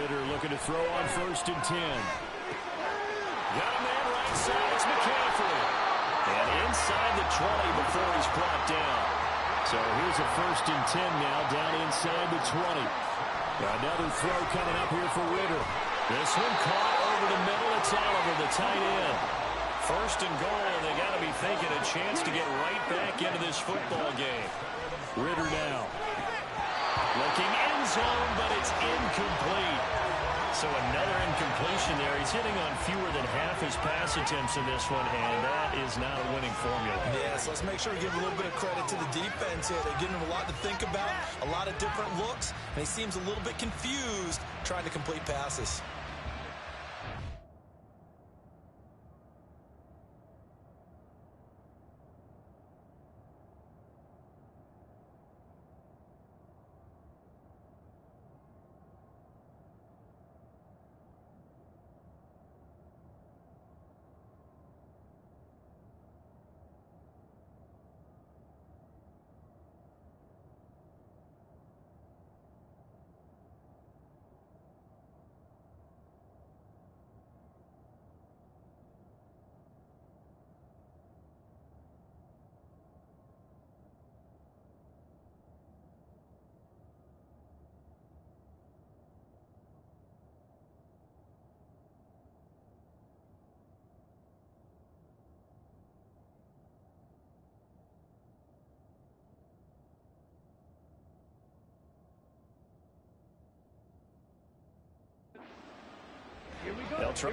Ritter looking to throw on 1st and 10. Got a man right side. It's McCaffrey. And inside the 20 before he's brought down. So here's a 1st and 10 now down inside the 20. Another throw coming up here for Ritter. This one caught over the middle. It's Oliver, the tight end. 1st and goal, and they got to be thinking a chance to get right back into this football game. Ritter now. Looking end zone, but it's incomplete. So another incompletion there. He's hitting on fewer than half his pass attempts in this one, and that is not a winning formula. Yes, let's make sure we give a little bit of credit to the defense here. They're giving him a lot to think about, a lot of different looks, and he seems a little bit confused trying to complete passes. They'll try.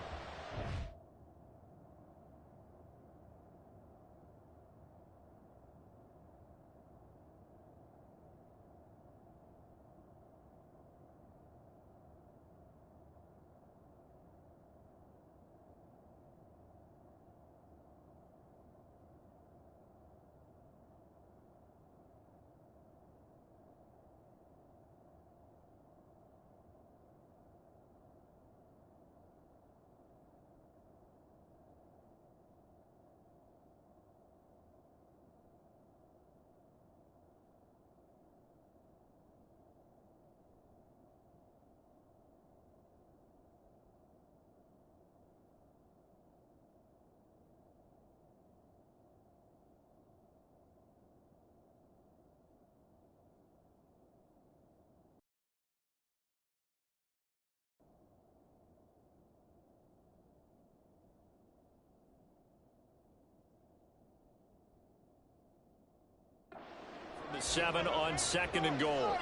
The 7 on 2nd and goal.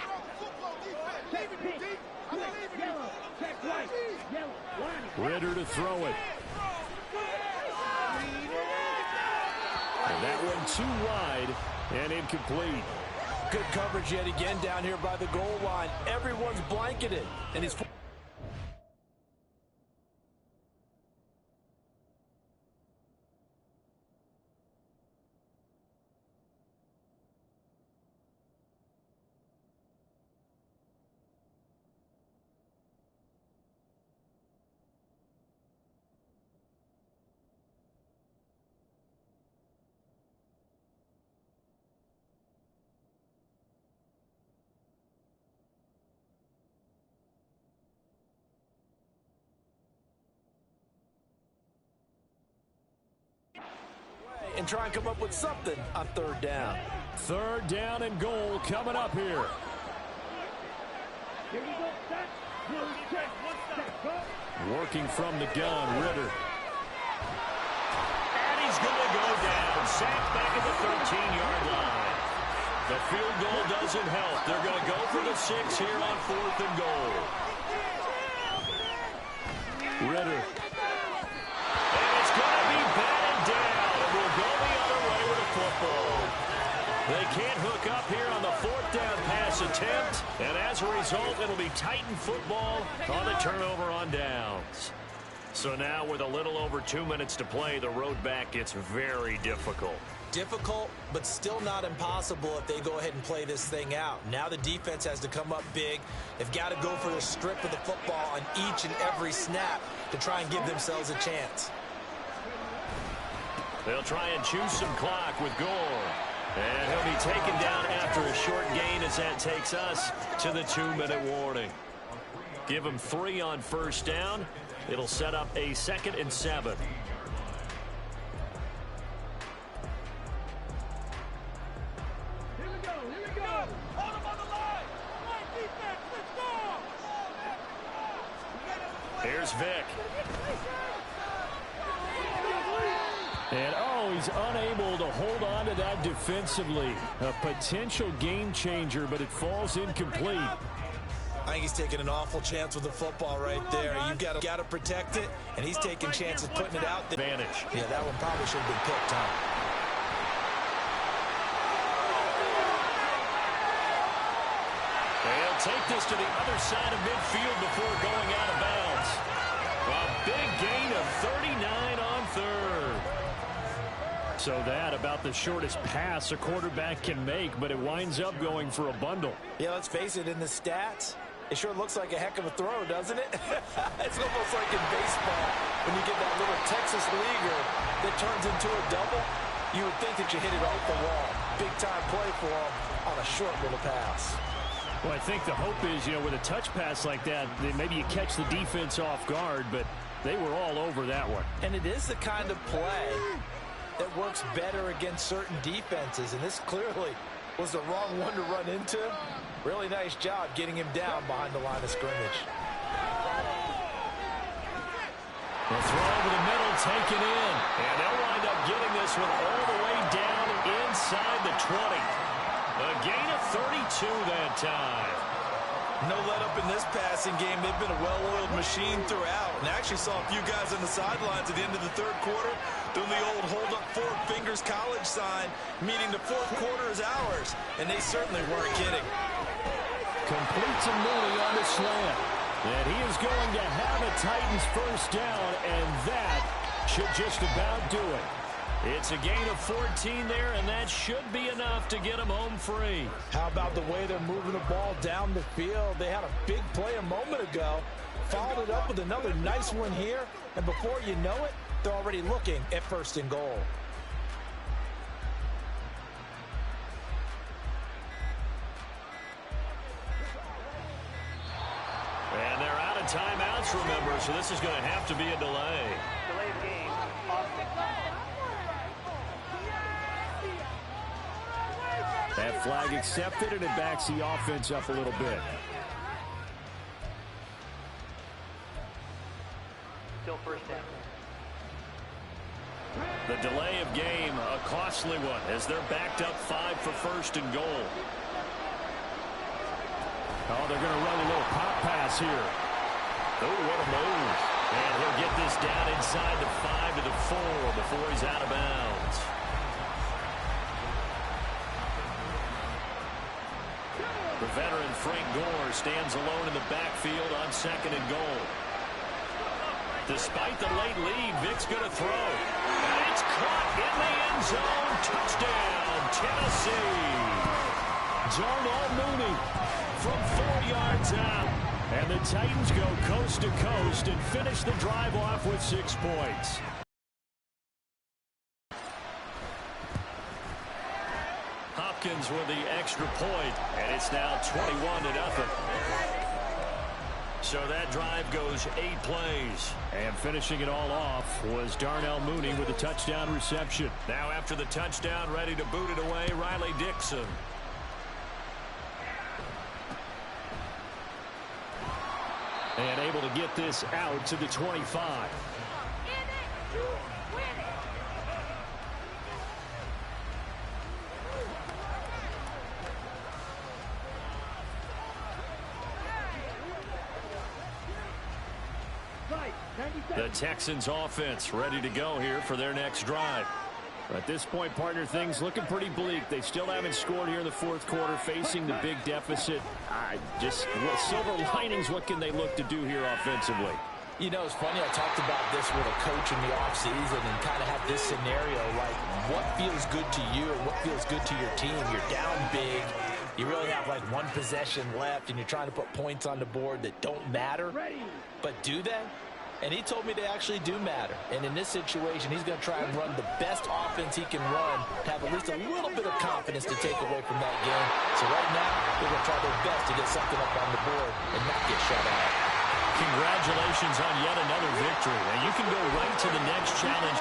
Ritter to throw it. And that one too wide and incomplete. Good coverage yet again down here by the goal line. Everyone's blanketed, and he's... and try and come up with something on 3rd down. 3rd down and goal coming up here. Working from the gun, Ritter. And he's going to go down. Sacked back at the 13-yard line. The field goal doesn't help. They're going to go for the 6 here on 4th and goal. Ritter. And it's going to be batted down. It will go the other way with the football. They can't hook up here on the 4th down pass attempt. And as a result, it'll be Titan football on the turnover on downs. So now with a little over 2 minutes to play, the road back gets very difficult. Difficult, but still not impossible if they go ahead and play this thing out. Now the defense has to come up big. They've got to go for the strip of the football on each and every snap to try and give themselves a chance. They'll try and choose some clock with Gore. And he'll be taken down after a short gain as that takes us to the 2-minute warning. Give him 3 on first down. It'll set up a 2nd and 7. Here's Vick. And, he's unable to hold on to that defensively. A potential game changer, but it falls incomplete. I think he's taking an awful chance with the football right there. You've got to protect it, and he's taking chances putting it out there. Advantage. Yeah, that one probably should have been picked, huh? They'll take this to the other side of midfield before going out of bounds. A big gain of 39 on 3rd. So that about the shortest pass a quarterback can make, but it winds up going for a bundle. Yeah, let's face it, in the stats, it sure looks like a heck of a throw, doesn't it? It's almost like in baseball when you get that little Texas leaguer that turns into a double. You would think that you hit it off the wall. Big-time play for him on a short little pass. Well, I think the hope is, with a touch pass like that, maybe you catch the defense off guard, but they were all over that one. And it is the kind of play that works better against certain defenses, and this clearly was the wrong one to run into. Really nice job getting him down behind the line of scrimmage. The throw over the middle, taken in, and they'll wind up getting this one all the way down inside the 20. A gain of 32 that time. No let up in this passing game. They've been a well-oiled machine throughout. And I actually saw a few guys on the sidelines at the end of the 3rd quarter doing the old hold up 4 fingers college sign, meaning the 4th quarter is ours. And they certainly weren't kidding. Completes a Mooney on the slant. And he is going to have a Titans first down, and that should just about do it. It's a gain of 14 there, and that should be enough to get them home free. How about the way they're moving the ball down the field? They had a big play a moment ago, followed it up with another nice one here, and before you know it, they're already looking at 1st and goal. And they're out of timeouts, remember, so this is going to have to be a delay. Delay of game. That flag accepted, and it backs the offense up a little bit. Still first down. The delay of game, a costly one, as they're backed up 5 for 1st and goal. Oh, they're going to run a little pop pass here. Oh, what a move. And he'll get this down inside the 5 to the 4 before he's out of bounds. The veteran Frank Gore stands alone in the backfield on 2nd and goal. Despite the late lead, Vick's going to throw. And it's caught in the end zone. Touchdown, Tennessee. Darnell Mooney from 4 yards out. And the Titans go coast to coast and finish the drive off with 6 points. Hopkins with the extra point, and it's now 21-0. So that drive goes 8 plays. And finishing it all off was Darnell Mooney with a touchdown reception. Now after the touchdown, ready to boot it away, Riley Dixon. And able to get this out to the 25. The Texans offense ready to go here for their next drive. At this point, partner, things looking pretty bleak. They still haven't scored here in the 4th quarter, facing the big deficit. Just silver linings, what can they look to do here offensively? You know, it's funny, I talked about this with a coach in the offseason and kind of had this scenario, like what feels good to you and what feels good to your team. You're down big. You really have like 1 possession left, and you're trying to put points on the board that don't matter. But do they? And he told me they actually do matter. And in this situation, he's going to try and run the best offense he can run to have at least a little bit of confidence to take away from that game. So right now, they're going to try their best to get something up on the board and not get shut out. Congratulations on yet another victory. And you can go right to the next challenge.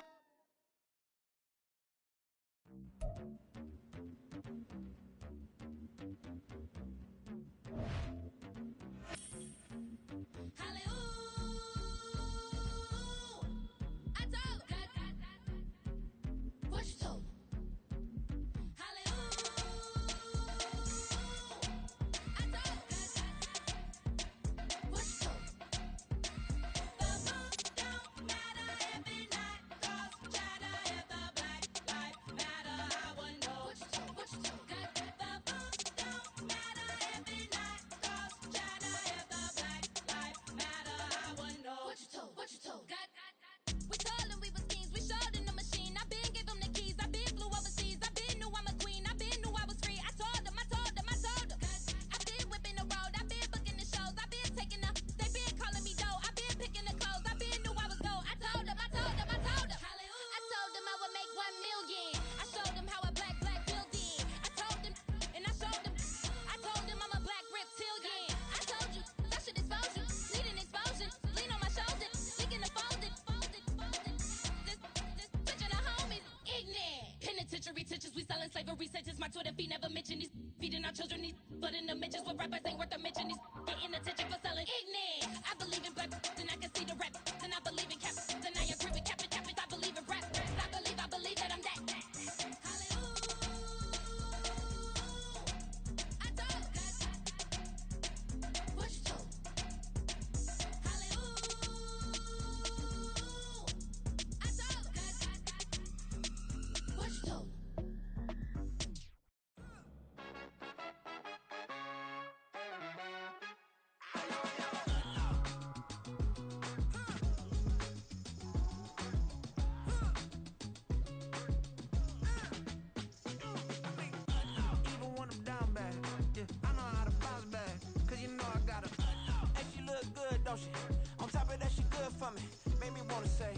On top of that, she good for me. Made me wanna say,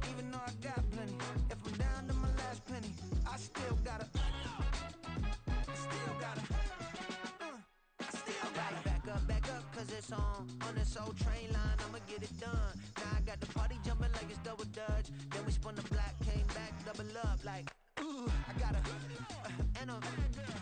even though I got plenty, if I'm down to my last penny, I still gotta, back up, cause it's on this old train line, I'ma get it done. Now I got the party jumping like it's double dutch. Then we spun the block, came back, double up, like, ooh, I got and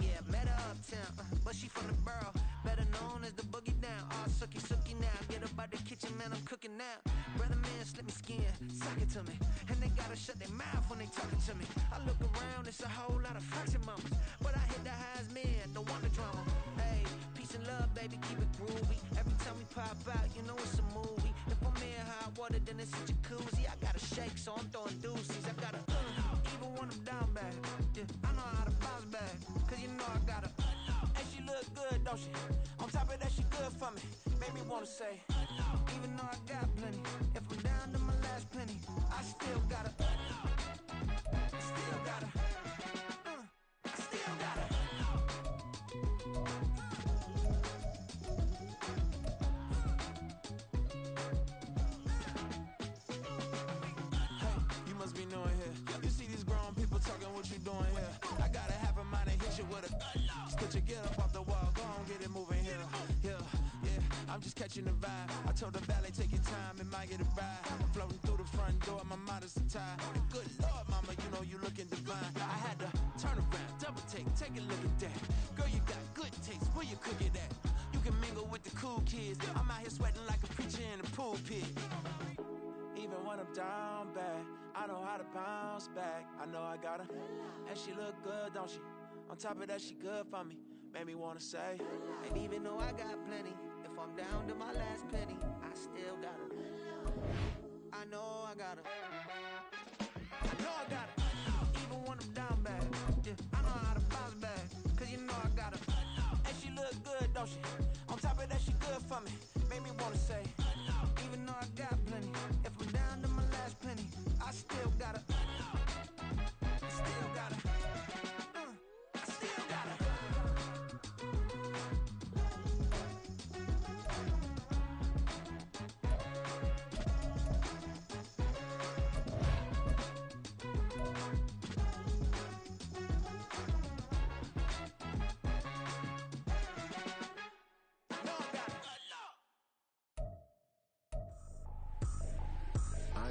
yeah, met her uptown, but she from the borough, better known as the boogie down. All sookie now, get up out the kitchen, man, I'm cooking now. Brother man, slip me skin, suck it to me, and they gotta shut their mouth when they talking to me. I look around, it's a whole lot of fraction mamas, but I hit the highs, man, don't want the drama. Hey, peace and love, baby, keep it groovy. Every time we pop out, you know it's a movie. If I'm in hot water, then it's a jacuzzi. I gotta shake, so I'm throwing deuces. I gotta, even when I'm down bad, yeah, I know how to bounce back, cause you know I gotta, and she look good, don't she? On top of that, she good for me. Made me wanna say, even though I got plenty, if I'm down to my last penny, I still gotta, still gotta, still gotta. You must be knowing here. You see these grown people talking, what you doing here? I got a half a mind and hit you with a put your get up off the wall, go on, get it moving here. Yeah, I'm just catching the vibe. I told the valet, take your time, it might get a ride. Floating through the front door, my mind is tied. Good Lord, mama, you know you looking divine. I had to turn around, double take a look at that. Girl, you got good taste, where you cook it at? You can mingle with the cool kids. I'm out here sweating like a preacher in a pulpit. Even when I'm down bad, I know how to bounce back. I know I gotta, and she look good, don't she? On top of that, she good for me. Made me wanna say, and even though I got plenty, if I'm down to my last penny, I still gotta, I know I gotta, even when I'm down bad, yeah, I know how to bounce back, cause you know I gotta, and she look good, don't she? On top of that, she good for me. Made me wanna say, even though I got plenty, if I'm down to my last penny, I still gotta, still gotta, still gotta.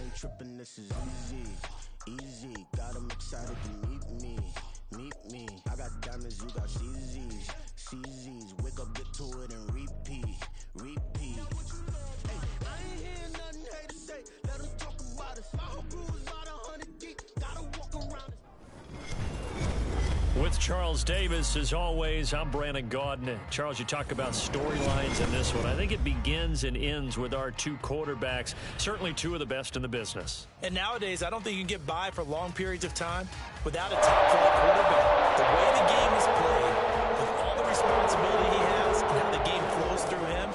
ain't tripping, this is easy. Easy, got them excited to meet me. Meet me. I got diamonds, you got CZs. CZs, wake up, get to it, and repeat. Repeat. Hey, I ain't hearing nothing haters say. Let them talk about us. My whole crew is about 100 deep. Gotta walk around. With Charles Davis, as always, I'm Brandon Gaudin. Charles, you talk about storylines in this one. I think it begins and ends with our two quarterbacks, certainly two of the best in the business. And nowadays, I don't think you can get by for long periods of time without a top-flight quarterback. The way the game is played, with all the responsibility he has and how the game flows through him,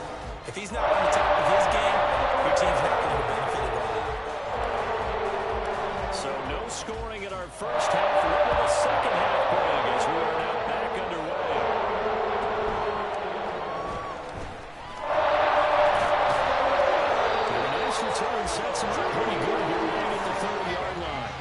if he's not on the top of his game, your team's not going to benefit at all. So no scoring in our first half. What will the second half bring as we are now back underway? The nice return sets him up pretty good here right at the 30-yard line.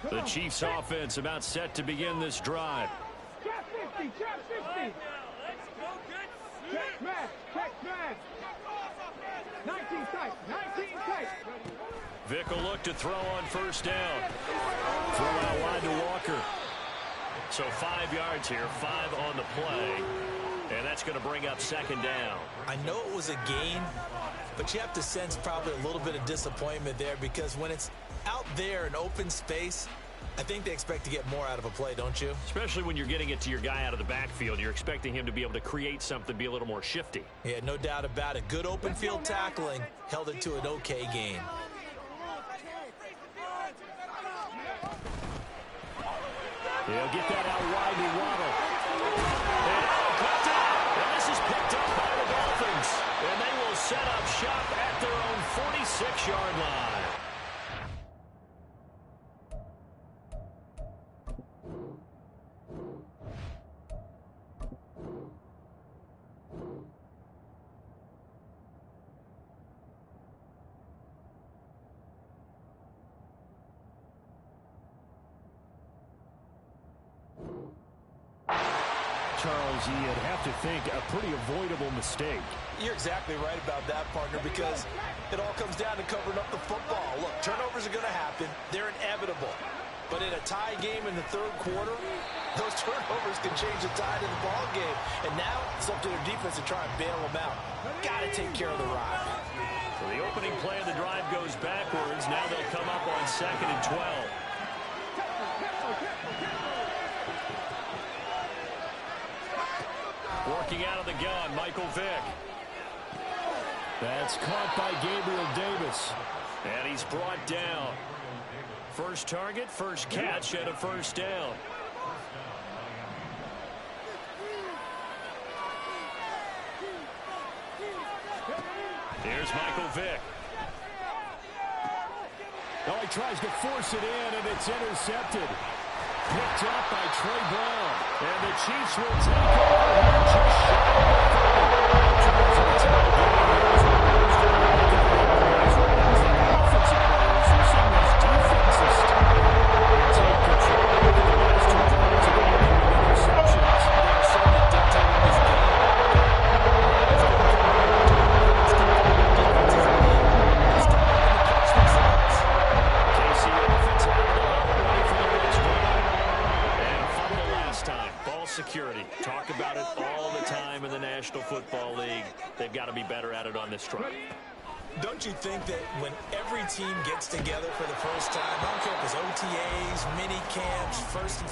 The Chiefs offense about set to begin this drive. Check 50, check 50. Check man, check man. 19 tight, 19 tight. Vick will look to throw on first down. Throw out wide to Walker. So 5 yards here, 5 on the play. And that's going to bring up second down. I know it was a gain, but you have to sense probably a little bit of disappointment there because when it's out there in open space, I think they expect to get more out of a play, don't you? Especially when you're getting it to your guy out of the backfield. You're expecting him to be able to create something, be a little more shifty. Yeah, no doubt about it. Good open field tackling held it to an okay gain. He'll get that out wide to Waddle. And caught it. And this is picked up by the Dolphins. And they will set up shop at their own 46-yard line. Charles, you'd have to think a pretty avoidable mistake. You're exactly right about that, partner, because it all comes down to covering up the football. Look, turnovers are going to happen. They're inevitable. But in a tie game in the third quarter, those turnovers can change the tide of the ball game. And now it's up to their defense to try and bail them out. Got to take care of the rock. So the opening play of the drive goes backwards. Now they'll come up on 2nd and 12. Working out of the gun, Michael Vick. That's caught by Gabriel Davis. And he's brought down. First target, first catch, and a first down. Here's Michael Vick. Oh, he tries to force it in, and it's intercepted. Picked up by Trey Brown. And the Chiefs will take over here just shy security. Talk about it all the time in the National Football League. They've got to be better at it on this drive. Don't you think that when every team gets together for the first time, I don't care if it's OTAs, mini camps,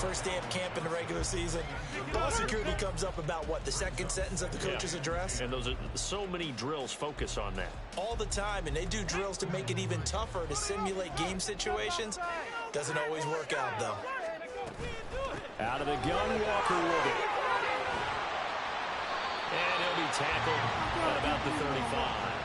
first day of camp in the regular season, ball security comes up about what, the second sentence of the coach's address? And those are so many drills focus on that. All the time, and they do drills to make it even tougher to simulate game situations. Doesn't always work out, though. Out of the gun, Walker with it. And he'll be tackled at about the 35.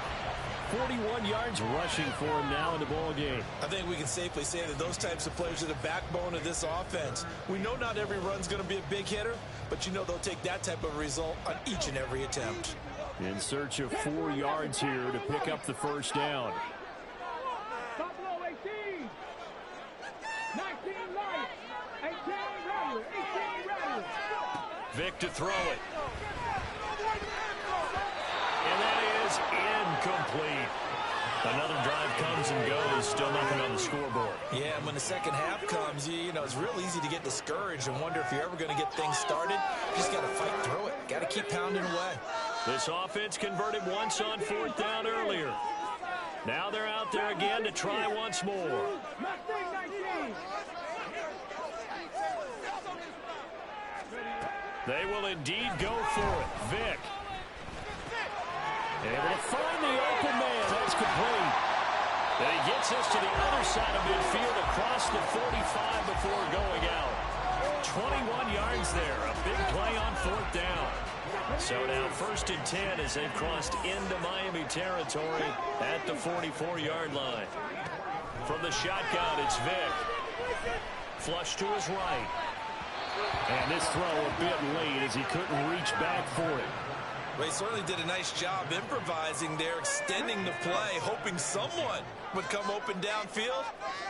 41 yards rushing for him now in the ball game. I think we can safely say that those types of players are the backbone of this offense. We know not every run's going to be a big hitter, but you know they'll take that type of result on each and every attempt. In search of 4 yards here to pick up the first down. Buffalo 18. 19 light. 18 Rattler. 18 Rattler. Vic to throw it. And that is incomplete. Another drive comes and goes. Still nothing on the scoreboard. Yeah, and when the second half comes, you know, it's real easy to get discouraged and wonder if you're ever going to get things started. You just got to fight through it. Got to keep pounding away. This offense converted once on 4th down earlier. Now they're out there again to try once more. They will indeed go for it. Vic. Able to find the open man. That's complete. And he gets us to the other side of midfield across the 45 before going out. 21 yards there. A big play on 4th down. So now 1st and 10 as they've crossed into Miami territory at the 44-yard line. From the shotgun, it's Vic. Flush to his right. And this throw a bit late as he couldn't reach back for it. Well, he certainly did a nice job improvising there, extending the play, hoping someone would come open downfield,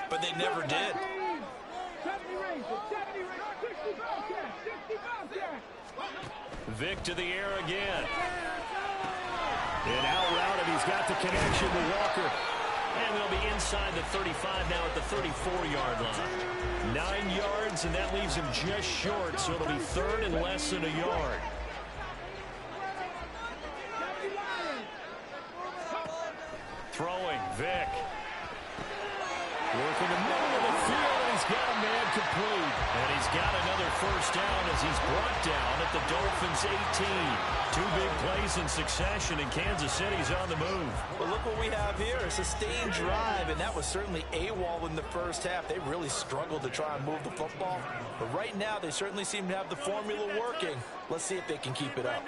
but they never did. Vic to the air again. And out routed, he's got the connection to Walker. And they'll be inside the 35 now at the 34-yard line. 9 yards, and that leaves him just short, so it'll be 3rd and less than a yard. Throwing, Vic. Working the middle of the field, and he's got a man complete. And he's got another first down as he's brought down at the Dolphins' 18. 2 big plays in succession, and Kansas City's on the move. Well, look what we have here. A sustained drive, and that was certainly AWOL in the first half. They really struggled to try and move the football. But right now, they certainly seem to have the formula working. Let's see if they can keep it up.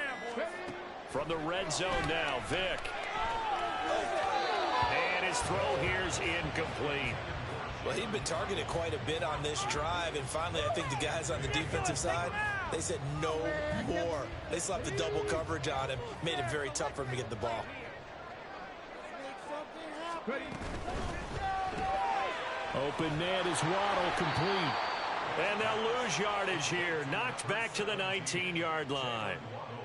From the red zone now, Vic. And his throw here's incomplete. Well, he'd been targeted quite a bit on this drive, and finally I think the guys on the defensive side, they said no more. They slapped the double coverage on him, made it very tough for him to get the ball. Open man is Waddle, complete. And they'll lose yardage here. Knocked back to the 19-yard line.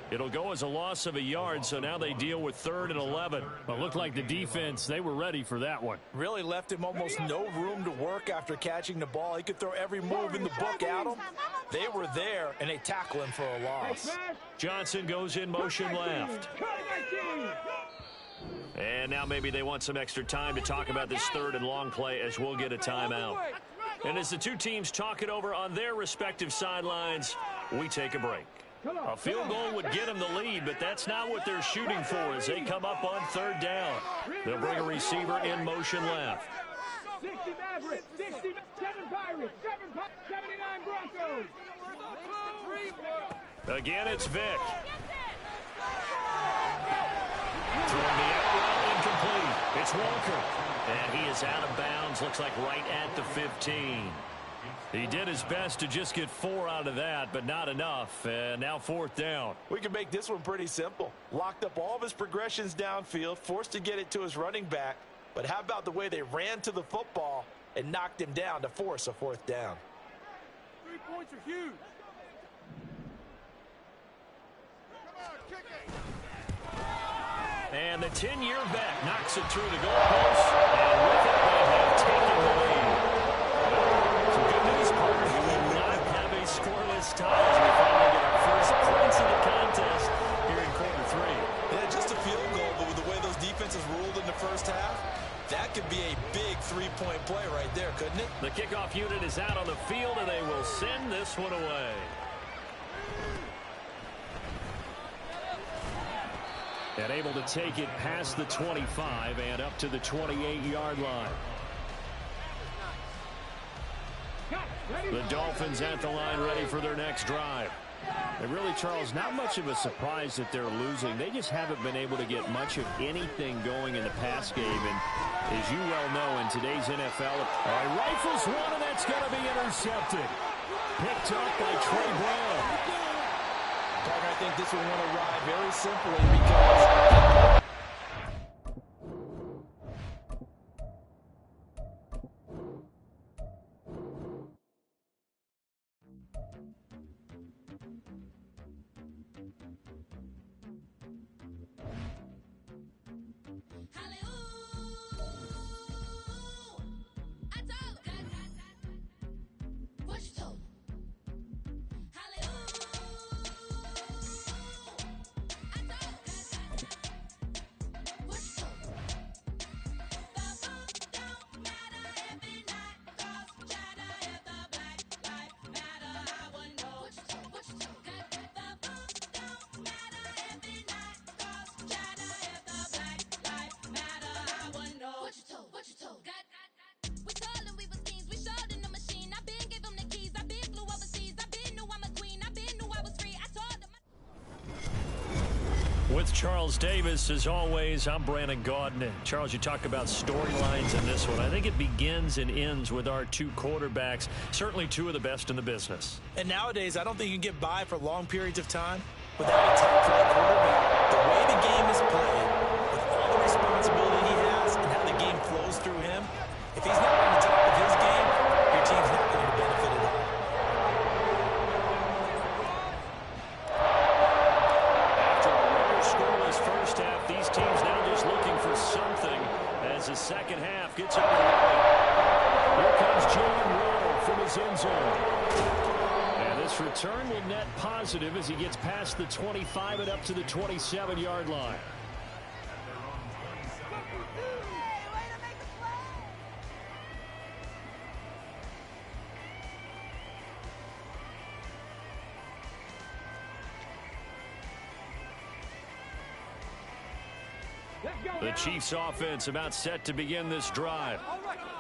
It'll go as a loss of a yard, so now they deal with 3rd and 11. Well, it looked like the defense, they were ready for that one. Really left him almost no room to work after catching the ball. He could throw every move in the book at him. They were there, and they tackle him for a loss. Johnson goes in motion left. And now maybe they want some extra time to talk about this 3rd and long play as we'll get a timeout. And as the two teams talk it over on their respective sidelines, we take a break. A field goal would get them the lead, but that's not what they're shooting for as they come up on 3rd down. They'll bring a receiver in motion left. 60 Mavericks, 67 Pirates, 79 Broncos. Again, it's Vic. Throwing the out route incomplete. It's Walker. And he is out of bounds, looks like right at the 15. He did his best to just get 4 out of that, but not enough. And now 4th down. We can make this one pretty simple. Locked up all of his progressions downfield, forced to get it to his running back. But how about the way they ran to the football and knocked him down to force a 4th down? 3 points are huge. And the 10-year vet knocks it through the goalpost. And with it, they have taken the lead. Some good news, Parker. We will not have a scoreless tie as we finally get our first points in the contest here in quarter 3. Yeah, just a field goal, but with the way those defenses ruled in the first half, that could be a big 3-point play right there, couldn't it? The kickoff unit is out on the field, and they will send this one away. And able to take it past the 25 and up to the 28-yard line. The Dolphins at the line ready for their next drive. And really, Charles, not much of a surprise that they're losing. They just haven't been able to get much of anything going in the pass game. And as you well know, in today's NFL, rifles one, and that's going to be intercepted. Picked up by Trey Brown. Partner, I think this one went awry very simply because... With Charles Davis, as always, I'm Brandon Gaudin. Charles, you talk about storylines in this one. I think it begins and ends with our two quarterbacks, certainly two of the best in the business. And nowadays, I don't think you can get by for long periods of time without a top-flight quarterback. The way the game is played, with all the responsibility he has and how the game flows through him, if he's not on the top of his game, your team's not going to benefit at all. First half, these teams now just looking for something as the second half gets underway. Here comes Jalen Waddle from his end zone. And this return will net positive as he gets past the 25 and up to the 27-yard line. The Chiefs offense about set to begin this drive.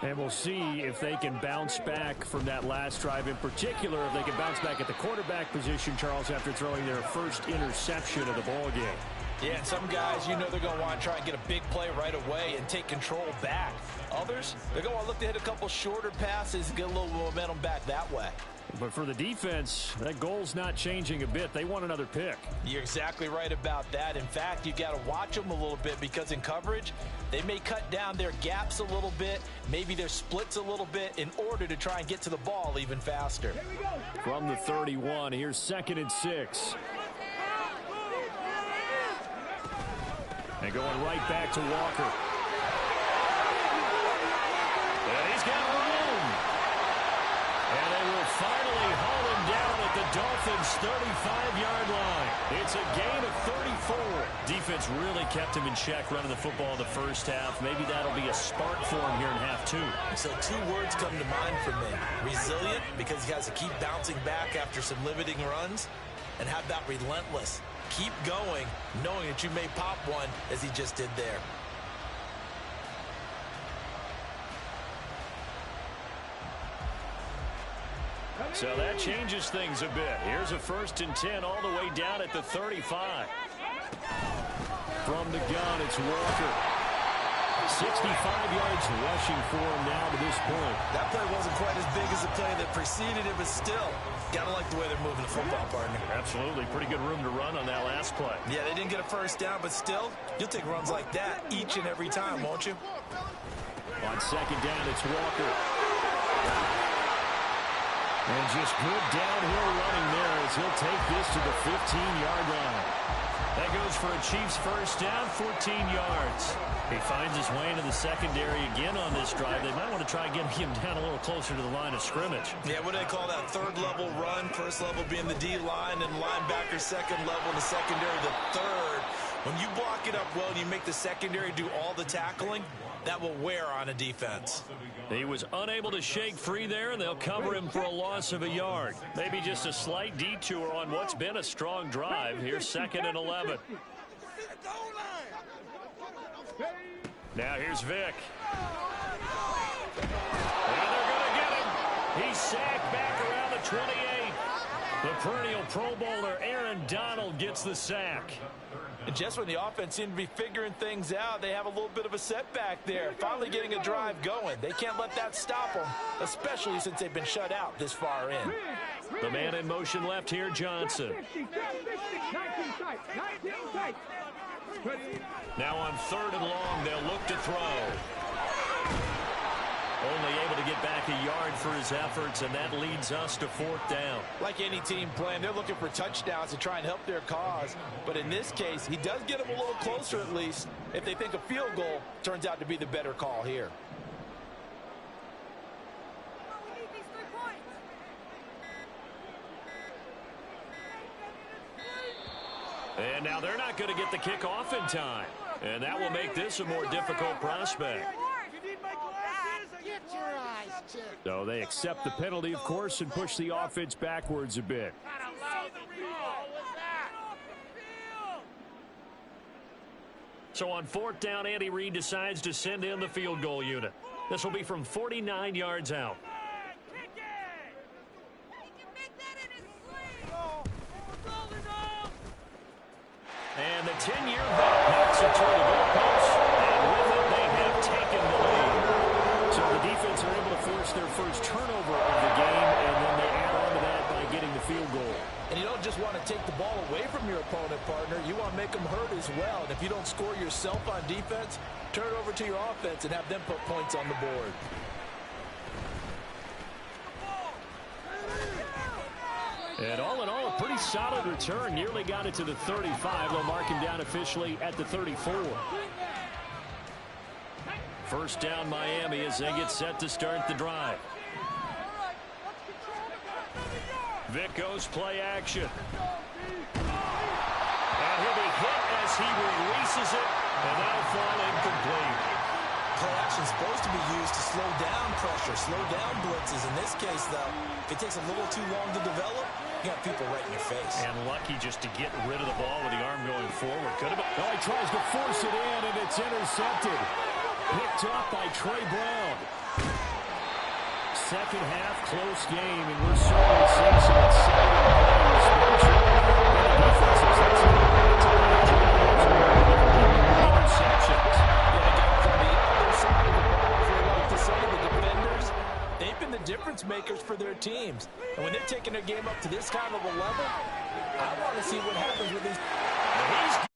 And we'll see if they can bounce back from that last drive. In particular, if they can bounce back at the quarterback position, Charles, after throwing their first interception of the ball game. Yeah, some guys, you know they're going to want to try and get a big play right away and take control back. Others, they're going to want to look to hit a couple shorter passes and get a little momentum back that way. But for the defense, that goal's not changing a bit. They want another pick. You're exactly right about that. In fact, you got to watch them a little bit because in coverage, they may cut down their gaps a little bit, maybe their splits a little bit in order to try and get to the ball even faster. From the 31, here's 2nd and 6. And going right back to Walker. And he's got room. And they will finally haul him down at the Dolphins' 35-yard line. It's a gain of 34. Defense really kept him in check running the football in the first half. Maybe that'll be a spark for him here in half two. So two words come to mind for me. Resilient, because he has to keep bouncing back after some limiting runs. And how about relentless? Keep going, knowing that you may pop one as he just did there. So that changes things a bit. Here's a 1st and 10 all the way down at the 35. From the gun, it's Walker. 65 yards rushing for him now to this point. That play wasn't quite as big as the play that preceded it, but still, gotta like the way they're moving the football, partner. Absolutely. Pretty good room to run on that last play. Yeah, they didn't get a first down, but still, you'll take runs like that each and every time, won't you? On 2nd down, it's Walker. And just good downhill running there as he'll take this to the 15-yard line. That goes for a Chiefs first down, 14 yards. He finds his way into the secondary again on this drive. They might want to try and get him down a little closer to the line of scrimmage. Yeah, what do they call that? 3rd level run, 1st level being the D-line, and linebacker 2nd level, and the secondary the 3rd. When you block it up well and you make the secondary do all the tackling, that will wear on a defense. He was unable to shake free there, and they'll cover him for a loss of a yard. Maybe just a slight detour on what's been a strong drive. Here's 2nd and 11. Now here's Vic. And they're going to get him. He's sacked back around the 28. The perennial Pro Bowler Aaron Donald gets the sack. And just when the offense seemed to be figuring things out, they have a little bit of a setback there. Finally getting a drive going. They can't let that stop them, especially since they've been shut out this far in. The man in motion left here, Johnson. 19 tight. 19 tight. Now on 3rd and long, they'll look to throw. Only able to get back a yard for his efforts, and that leads us to 4th down. Like any team playing, they're looking for touchdowns to try and help their cause. But in this case, he does get them a little closer at least if they think a field goal turns out to be the better call here. And now they're not going to get the kickoff in time. And that will make this a more difficult prospect. So they accept the penalty, of course, and push the offense backwards a bit. So on 4th down, Andy Reid decides to send in the field goal unit. This will be from 49 yards out. And the 10-year vet knocks it toward the goalpost, and with it, they have taken the lead. So the defense are able to force their first turnover of the game, and then they add on to that by getting the field goal. And you don't just want to take the ball away from your opponent, partner. You want to make them hurt as well. And if you don't score yourself on defense, turn it over to your offense and have them put points on the board. And all in all, a pretty solid return. Nearly got it to the 35. They'll mark him down officially at the 34. 1st down, Miami, as they get set to start the drive. Vic goes play action. And he'll be hit as he releases it, and that'll fall incomplete. Play action is supposed to be used to slow down pressure, slow down blitzes. In this case, though, if it takes a little too long to develop, you got people right in your face. And lucky just to get rid of the ball with the arm going forward. Could have been. Oh, he tries to force it in, and it's intercepted. Picked up by Trey Brown. Second half, close game, and we're certainly seeing some exciting plays. Interceptions. From the other side of the ball, if we like to say, the defenders, they've been the difference makers for their teams. And when they're taking their game up to this kind of a level, I want to see what happens with these. He's